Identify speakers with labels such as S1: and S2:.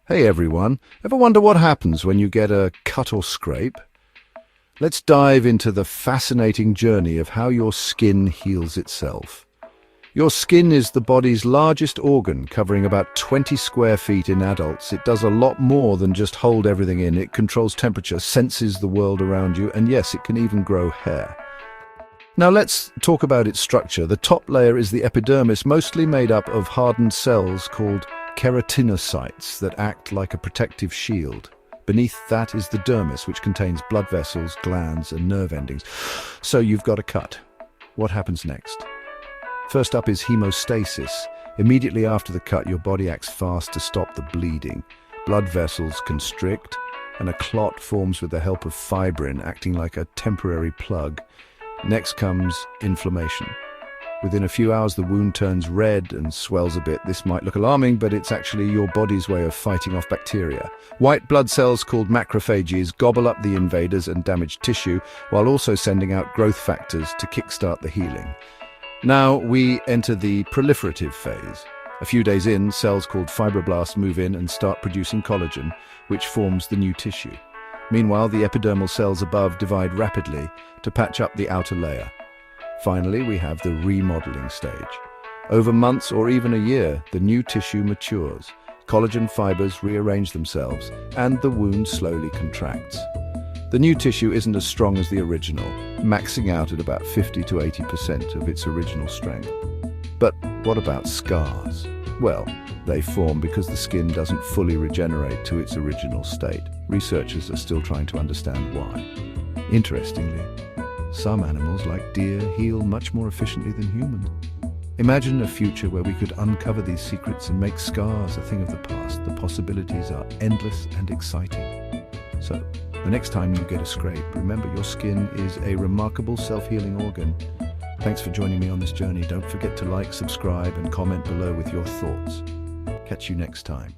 S1: Hey everyone, ever wonder what happens when you get a cut or scrape? Let's dive into the fascinating journey of how your skin heals itself. Your skin is the body's largest organ, covering about 20 square feet in adults. It does a lot more than just hold everything in. It controls temperature, senses the world around you, and yes, it can even grow hair. Now let's talk about its structure. The top layer is the epidermis, mostly made up of hardened cells called keratinocytes that act like a protective shield. Beneath that is the dermis, which contains blood vessels, glands, and nerve endings. So you've got a cut. What happens next? First up is hemostasis. Immediately after the cut, your body acts fast to stop the bleeding. Blood vessels constrict, and a clot forms with the help of fibrin, acting like a temporary plug. Next comes inflammation. Within a few hours, the wound turns red and swells a bit. This might look alarming, but it's actually your body's way of fighting off bacteria. White blood cells called macrophages gobble up the invaders and damaged tissue, while also sending out growth factors to kickstart the healing. Now we enter the proliferative phase. A few days in, cells called fibroblasts move in and start producing collagen, which forms the new tissue. Meanwhile, the epidermal cells above divide rapidly to patch up the outer layer. Finally, we have the remodeling stage. Over months or even a year, the new tissue matures. Collagen fibers rearrange themselves, and the wound slowly contracts. The new tissue isn't as strong as the original, maxing out at about 50 to 80% of its original strength. But what about scars? Well, they form because the skin doesn't fully regenerate to its original state. Researchers are still trying to understand why. Interestingly, some animals, like deer, heal much more efficiently than humans. Imagine a future where we could uncover these secrets and make scars a thing of the past. The possibilities are endless and exciting. So, the next time you get a scrape, remember your skin is a remarkable self-healing organ. Thanks for joining me on this journey. Don't forget to like, subscribe, and comment below with your thoughts. Catch you next time.